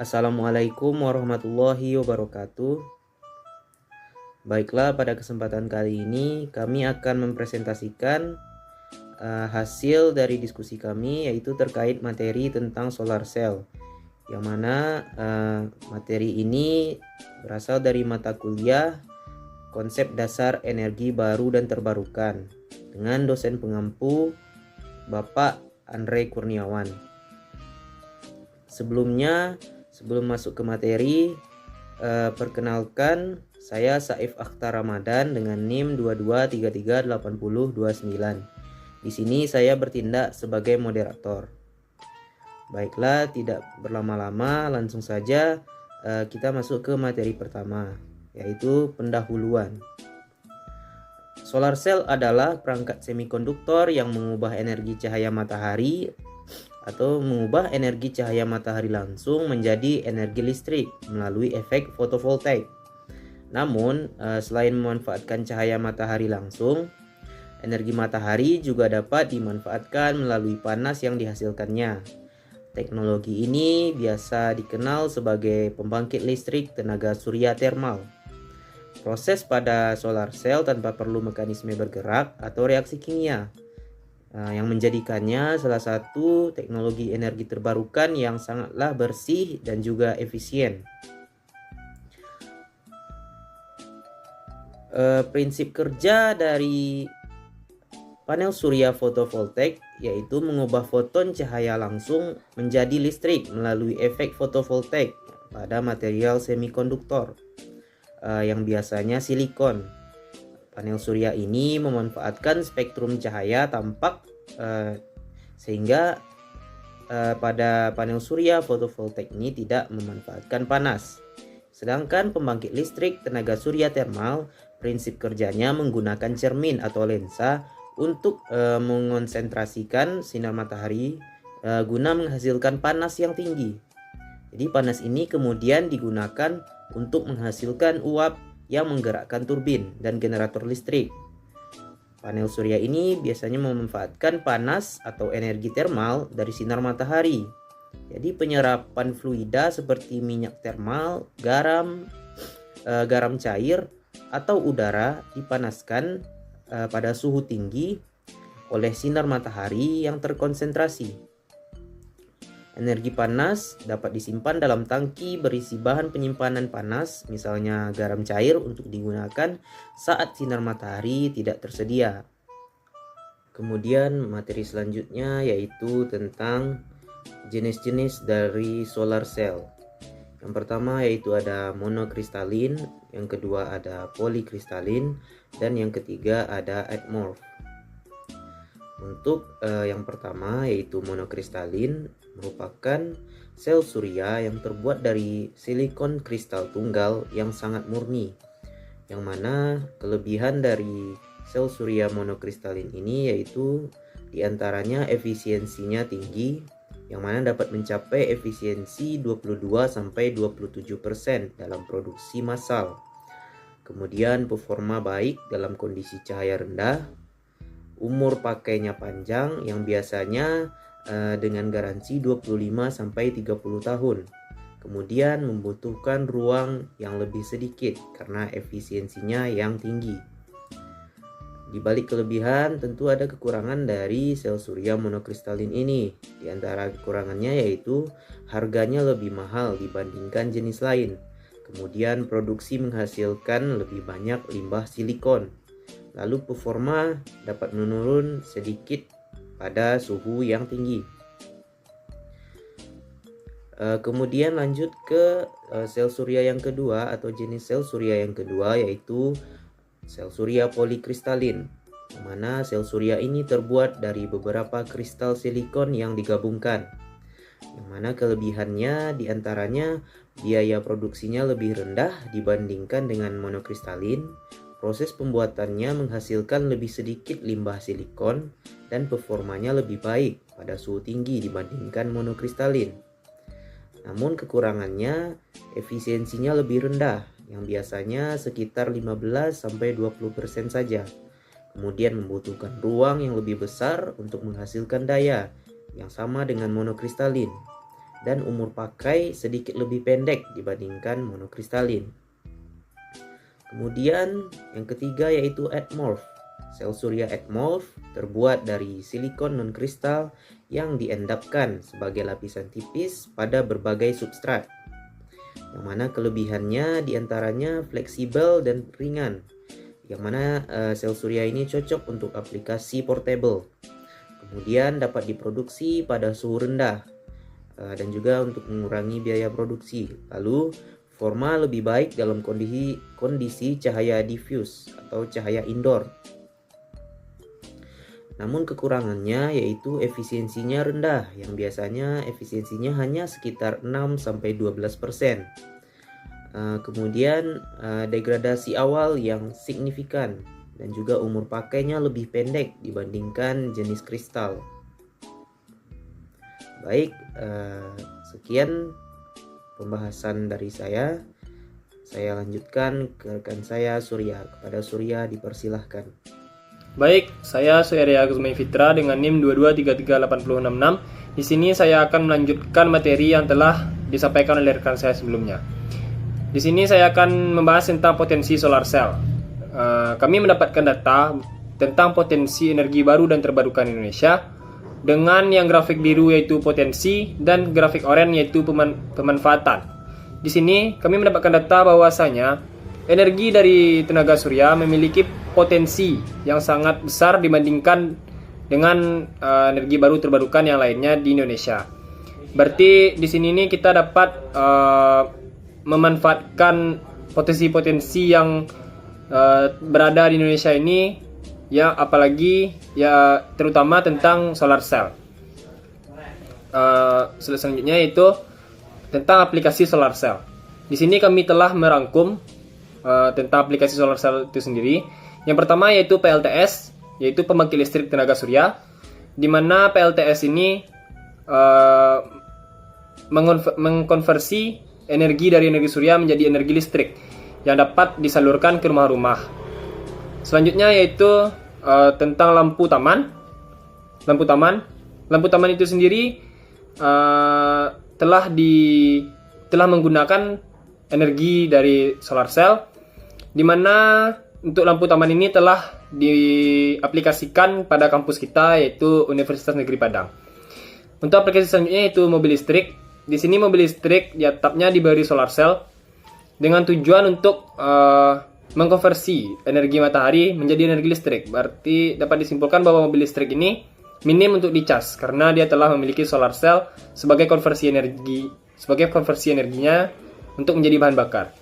Assalamualaikum warahmatullahi wabarakatuh. Baiklah, pada kesempatan kali ini kami akan mempresentasikan hasil dari diskusi kami, yaitu terkait materi tentang solar cell, yang mana materi ini berasal dari mata kuliah konsep dasar energi baru dan terbarukan dengan dosen pengampu Bapak Andre Kurniawan. Sebelum masuk ke materi, perkenalkan, saya Saif Akhtar Ramadan dengan NIM 22338029. Di sini saya bertindak sebagai moderator. Baiklah, tidak berlama-lama, langsung saja kita masuk ke materi pertama, yaitu pendahuluan. Solar cell adalah perangkat semikonduktor yang mengubah energi cahaya matahari atau mengubah energi cahaya matahari langsung menjadi energi listrik melalui efek fotovoltaik. Namun, selain memanfaatkan cahaya matahari langsung, energi matahari juga dapat dimanfaatkan melalui panas yang dihasilkannya. Teknologi ini biasa dikenal sebagai pembangkit listrik tenaga surya termal. Proses pada solar cell tanpa perlu mekanisme bergerak atau reaksi kimia, yang menjadikannya salah satu teknologi energi terbarukan yang sangatlah bersih dan juga efisien. Prinsip kerja dari panel surya fotovoltaik yaitu mengubah foton cahaya langsung menjadi listrik melalui efek fotovoltaik pada material semikonduktor yang biasanya silikon. Panel surya ini memanfaatkan spektrum cahaya tampak sehingga pada panel surya fotovoltaik ini tidak memanfaatkan panas. Sedangkan pembangkit listrik tenaga surya termal, prinsip kerjanya menggunakan cermin atau lensa untuk mengonsentrasikan sinar matahari guna menghasilkan panas yang tinggi. Jadi panas ini kemudian digunakan untuk menghasilkan uap yang menggerakkan turbin dan generator listrik. Panel surya ini biasanya memanfaatkan panas atau energi termal dari sinar matahari. Jadi penyerapan fluida seperti minyak termal, garam cair atau udara dipanaskan pada suhu tinggi oleh sinar matahari yang terkonsentrasi. Energi panas dapat disimpan dalam tangki berisi bahan penyimpanan panas, misalnya garam cair, untuk digunakan saat sinar matahari tidak tersedia. Kemudian materi selanjutnya yaitu tentang jenis-jenis dari solar cell. Yang pertama yaitu ada monokristalin, yang kedua ada polikristalin, dan yang ketiga ada amorph. Untuk yang pertama yaitu monokristalin merupakan sel surya yang terbuat dari silikon kristal tunggal yang sangat murni, yang mana kelebihan dari sel surya monokristalin ini yaitu diantaranya efisiensinya tinggi, yang mana dapat mencapai efisiensi 22-27% dalam produksi massal. Kemudian performa baik dalam kondisi cahaya rendah, umur pakainya panjang yang biasanya dengan garansi 25-30 tahun. Kemudian membutuhkan ruang yang lebih sedikit karena efisiensinya yang tinggi. Di balik kelebihan tentu ada kekurangan dari sel surya monokristalin ini. Di antara kekurangannya yaitu harganya lebih mahal dibandingkan jenis lain. Kemudian produksi menghasilkan lebih banyak limbah silikon. Lalu performa dapat menurun sedikit pada suhu yang tinggi. Kemudian lanjut ke sel surya yang kedua atau jenis sel surya yang kedua yaitu sel surya polikristalin, di mana sel surya ini terbuat dari beberapa kristal silikon yang digabungkan. Yang mana kelebihannya diantaranya biaya produksinya lebih rendah dibandingkan dengan monokristalin. Proses pembuatannya menghasilkan lebih sedikit limbah silikon dan performanya lebih baik pada suhu tinggi dibandingkan monokristalin. Namun kekurangannya efisiensinya lebih rendah, yang biasanya sekitar 15-20% saja. Kemudian membutuhkan ruang yang lebih besar untuk menghasilkan daya yang sama dengan monokristalin. dan umur pakai sedikit lebih pendek dibandingkan monokristalin. Kemudian yang ketiga yaitu atmorph. Sel surya atmorph terbuat dari silikon non-kristal yang diendapkan sebagai lapisan tipis pada berbagai substrat. Yang mana kelebihannya diantaranya fleksibel dan ringan. Yang mana sel surya ini cocok untuk aplikasi portable. Kemudian dapat diproduksi pada suhu rendah dan juga untuk mengurangi biaya produksi. Lalu forma lebih baik dalam kondisi cahaya diffuse atau cahaya indoor. Namun kekurangannya yaitu efisiensinya rendah, yang biasanya efisiensinya hanya sekitar 6-12%. Kemudian degradasi awal yang signifikan dan juga umur pakainya lebih pendek dibandingkan jenis kristal. Baik, sekian pembahasan dari saya. Saya lanjutkan ke rekan saya Surya. Kepada Surya dipersilahkan. Baik, saya Surya Guzman Fitra dengan NIM 22338066. Di sini saya akan melanjutkan materi yang telah disampaikan oleh rekan saya sebelumnya. Di sini saya akan membahas tentang potensi solar cell. Kami mendapatkan data tentang potensi energi baru dan terbarukan Indonesia dengan yang grafik biru yaitu potensi dan grafik oranye yaitu pemanfaatan. Di sini kami mendapatkan data bahwasanya energi dari tenaga surya memiliki potensi yang sangat besar dibandingkan dengan energi baru terbarukan yang lainnya di Indonesia. Berarti di sini nih kita dapat memanfaatkan potensi-potensi yang berada di Indonesia ini, ya, apalagi ya terutama tentang solar cell. Selanjutnya yaitu tentang aplikasi solar cell. Di sini kami telah merangkum tentang aplikasi solar cell itu sendiri. Yang pertama yaitu PLTS, yaitu pembangkit listrik tenaga surya, di mana PLTS ini mengkonversi energi dari energi surya menjadi energi listrik yang dapat disalurkan ke rumah-rumah. Selanjutnya yaitu tentang lampu taman. Lampu taman itu sendiri telah menggunakan energi dari solar cell, di mana untuk lampu taman ini telah diaplikasikan pada kampus kita yaitu Universitas Negeri Padang. Untuk aplikasi selanjutnya yaitu mobil listrik. Di sini mobil listrik di atapnya diberi solar cell dengan tujuan untuk mengkonversi energi matahari menjadi energi listrik. Berarti dapat disimpulkan bahwa mobil listrik ini minim untuk dicas karena dia telah memiliki solar cell sebagai konversi energinya untuk menjadi bahan bakar.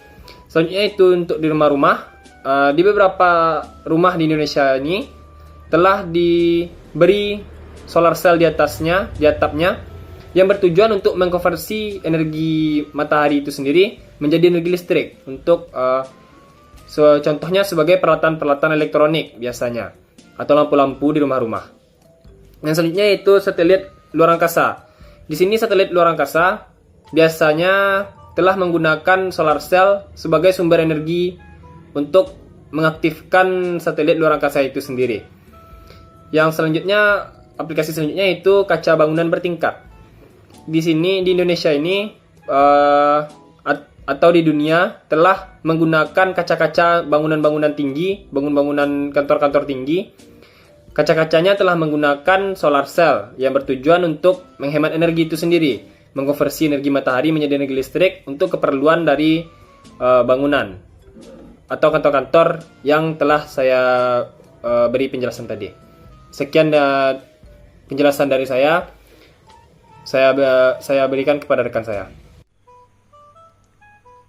Selanjutnya itu untuk di rumah-rumah. Di beberapa rumah di Indonesia ini telah diberi solar cell di atapnya yang bertujuan untuk mengkonversi energi matahari itu sendiri menjadi energi listrik untuk contohnya sebagai peralatan-peralatan elektronik biasanya, atau lampu-lampu di rumah-rumah. Yang selanjutnya yaitu satelit luar angkasa. Di sini satelit luar angkasa biasanya telah menggunakan solar cell sebagai sumber energi untuk mengaktifkan satelit luar angkasa itu sendiri. Yang selanjutnya, aplikasi selanjutnya yaitu kaca bangunan bertingkat. Di sini di Indonesia ini atau di dunia telah menggunakan kaca-kaca bangunan-bangunan tinggi, bangunan kantor-kantor tinggi. Kaca-kacanya telah menggunakan solar cell yang bertujuan untuk menghemat energi itu sendiri, mengkonversi energi matahari menjadi energi listrik untuk keperluan dari bangunan atau kantor-kantor yang telah saya beri penjelasan tadi. Sekian penjelasan dari saya berikan kepada rekan saya.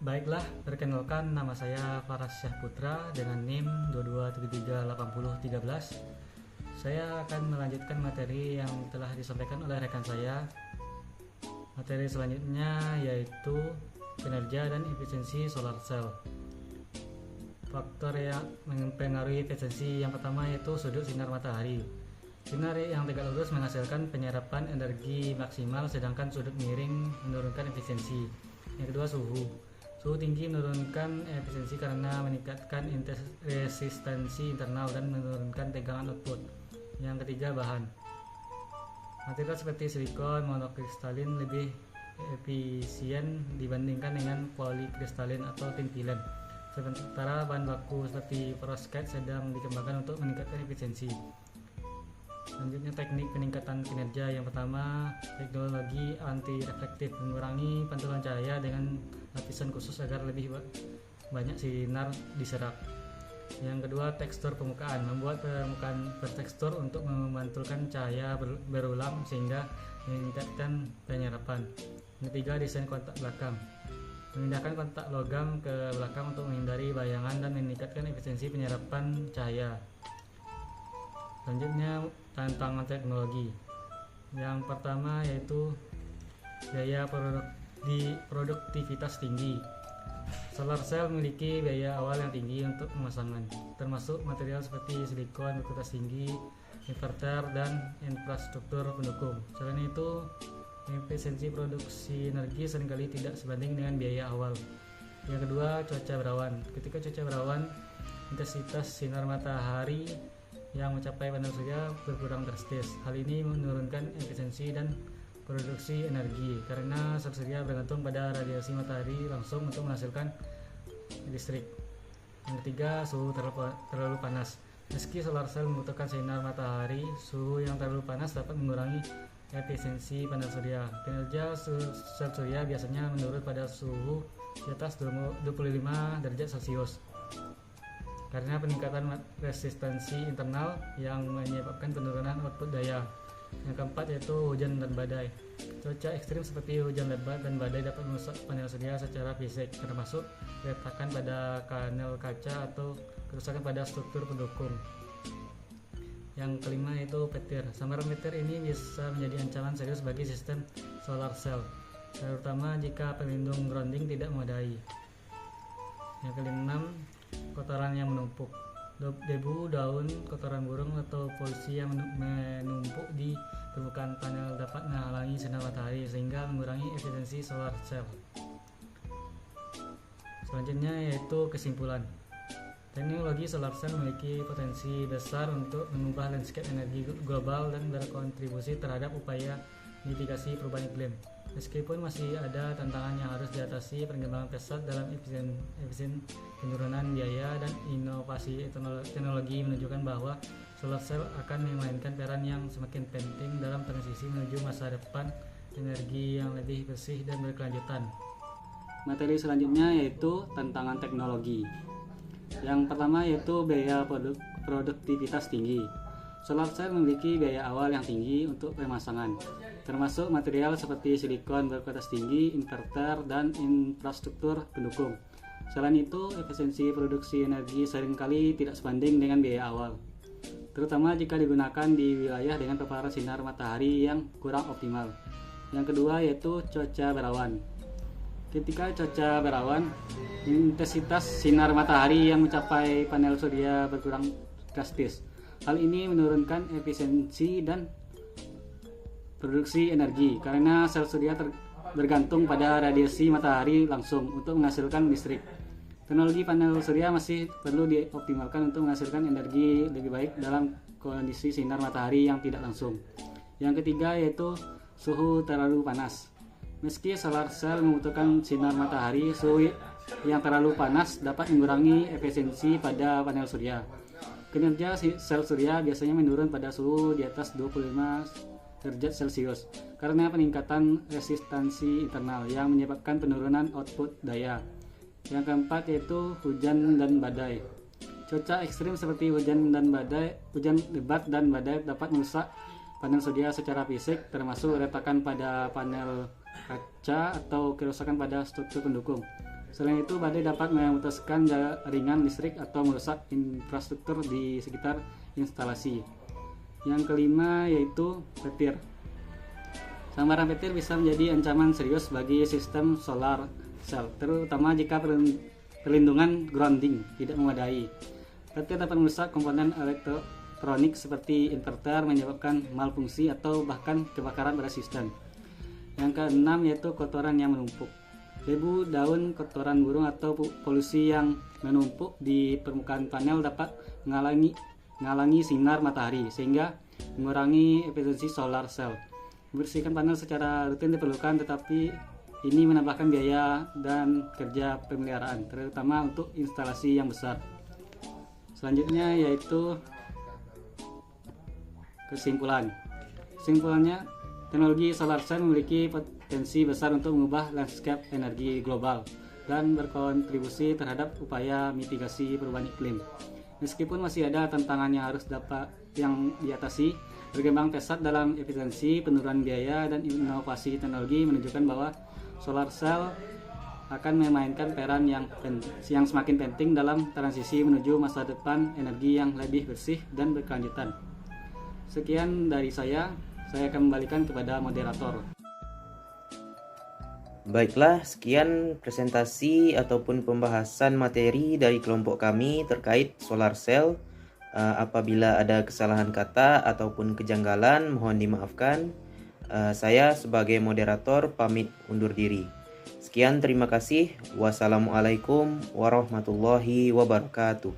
Baiklah, perkenalkan nama saya Faras Syahputra dengan NIM 22738013. Saya akan melanjutkan materi yang telah disampaikan oleh rekan saya. Materi selanjutnya yaitu kinerja dan efisiensi solar cell. Faktor yang mempengaruhi efisiensi yang pertama yaitu sudut sinar matahari. Sinar yang tegak lurus menghasilkan penyerapan energi maksimal, sedangkan sudut miring menurunkan efisiensi. Yang kedua, suhu. Suhu tinggi menurunkan efisiensi karena meningkatkan resistensi internal dan menurunkan tegangan output. Yang ketiga, bahan. Material seperti silikon monokristalin lebih efisien dibandingkan dengan polikristalin atau tin pilen. Sementara bahan baku seperti perovskite sedang dikembangkan untuk meningkatkan efisiensi. Selanjutnya teknik peningkatan kinerja. Yang pertama, teknologi anti reflektif, mengurangi pantulan cahaya dengan lapisan khusus agar lebih banyak sinar diserap. Yang kedua, tekstur permukaan, membuat permukaan bertekstur untuk memantulkan cahaya berulang sehingga meningkatkan penyerapan. Yang ketiga, desain kontak belakang, memindahkan kontak logam ke belakang untuk menghindari bayangan dan meningkatkan efisiensi penyerapan cahaya. Selanjutnya, tantangan teknologi. Yang pertama yaitu biaya produktivitas tinggi. Solar cell memiliki biaya awal yang tinggi untuk pemasangan, termasuk material seperti silikon berkualitas tinggi, inverter, dan infrastruktur pendukung. Selain itu, efisiensi produksi energi seringkali tidak sebanding dengan biaya awal. Yang kedua, cuaca berawan. Ketika cuaca berawan, intensitas sinar matahari yang mencapai panel surya berkurang drastis. Hal ini menurunkan efisiensi dan produksi energi karena sel surya bergantung pada radiasi matahari langsung untuk menghasilkan listrik. Yang ketiga, suhu terlalu panas. Meski solar cell membutuhkan sinar matahari, suhu yang terlalu panas dapat mengurangi efisiensi panel surya. Kinerja sel surya biasanya menurun pada suhu di atas 25 derajat Celcius karena peningkatan resistensi internal yang menyebabkan penurunan output daya. Yang keempat yaitu hujan dan badai. Cuaca ekstrim seperti hujan lebat dan badai dapat merusak panel surya secara fisik, termasuk retakan pada panel kaca atau kerusakan pada struktur pendukung. Yang kelima yaitu petir. Sambaran petir ini bisa menjadi ancaman serius bagi sistem solar cell, terutama jika pelindung grounding tidak memadai. Yang keenam, kotoran yang menumpuk. Debu, daun, kotoran burung atau polusi yang menumpuk di permukaan panel dapat menghalangi sinar matahari sehingga mengurangi efisiensi solar cell. Selanjutnya yaitu kesimpulan. Teknologi solar cell memiliki potensi besar untuk mengubah landscape energi global dan berkontribusi terhadap upaya mitigasi perubahan iklim. Meskipun masih ada tantangan yang harus diatasi, perkembangan pesat dalam efisien penurunan biaya dan inovasi teknologi menunjukkan bahwa solar cell akan memainkan peran yang semakin penting dalam transisi menuju masa depan energi yang lebih bersih dan berkelanjutan. Materi selanjutnya yaitu tantangan teknologi. Yang pertama yaitu biaya produktivitas tinggi. Solar cell memiliki biaya awal yang tinggi untuk pemasangan, termasuk material seperti silikon berkualitas tinggi, inverter, dan infrastruktur pendukung. Selain itu, efisiensi produksi energi seringkali tidak sebanding dengan biaya awal, terutama jika digunakan di wilayah dengan paparan sinar matahari yang kurang optimal. Yang kedua yaitu cuaca berawan. Ketika cuaca berawan, intensitas sinar matahari yang mencapai panel surya berkurang drastis. Hal ini menurunkan efisiensi dan produksi energi karena sel surya bergantung pada radiasi matahari langsung untuk menghasilkan listrik. Teknologi panel surya masih perlu dioptimalkan untuk menghasilkan energi lebih baik dalam kondisi sinar matahari yang tidak langsung. Yang ketiga yaitu suhu terlalu panas. Meski solar cell membutuhkan sinar matahari, suhu yang terlalu panas dapat mengurangi efisiensi pada panel surya. Kinerja sel surya biasanya menurun pada suhu di atas 25 derajat Celcius karena peningkatan resistansi internal yang menyebabkan penurunan output daya. Yang keempat yaitu hujan dan badai. Cuaca ekstrim seperti hujan lebat dan badai dapat merusak panel surya secara fisik, termasuk retakan pada panel kaca atau kerusakan pada struktur pendukung. Selain itu, badai dapat memutuskan jaringan listrik atau merusak infrastruktur di sekitar instalasi. Yang kelima yaitu petir. Sambaran petir bisa menjadi ancaman serius bagi sistem solar cell, terutama jika perlindungan grounding tidak memadai. Petir dapat merusak komponen elektronik seperti inverter, menyebabkan malfungsi atau bahkan kebakaran pada sistem. Yang keenam yaitu kotoran yang menumpuk. Debu, daun, kotoran burung atau polusi yang menumpuk di permukaan panel dapat menghalangi sinar matahari sehingga mengurangi efisiensi solar cell. Membersihkan panel secara rutin diperlukan, tetapi ini menambahkan biaya dan kerja pemeliharaan, terutama untuk instalasi yang besar. Selanjutnya yaitu kesimpulan. Kesimpulannya, teknologi solar cell memiliki potensi besar untuk mengubah landscape energi global dan berkontribusi terhadap upaya mitigasi perubahan iklim. Meskipun masih ada tantangan yang harus yang diatasi, berkembang pesat dalam efisiensi, penurunan biaya, dan inovasi teknologi menunjukkan bahwa solar cell akan memainkan peran yang semakin penting dalam transisi menuju masa depan energi yang lebih bersih dan berkelanjutan. Sekian dari saya akan kembalikan kepada moderator. Baiklah, sekian presentasi ataupun pembahasan materi dari kelompok kami terkait solar cell. Apabila ada kesalahan kata ataupun kejanggalan, mohon dimaafkan. Saya sebagai moderator pamit undur diri. Sekian, terima kasih. Wassalamualaikum warahmatullahi wabarakatuh.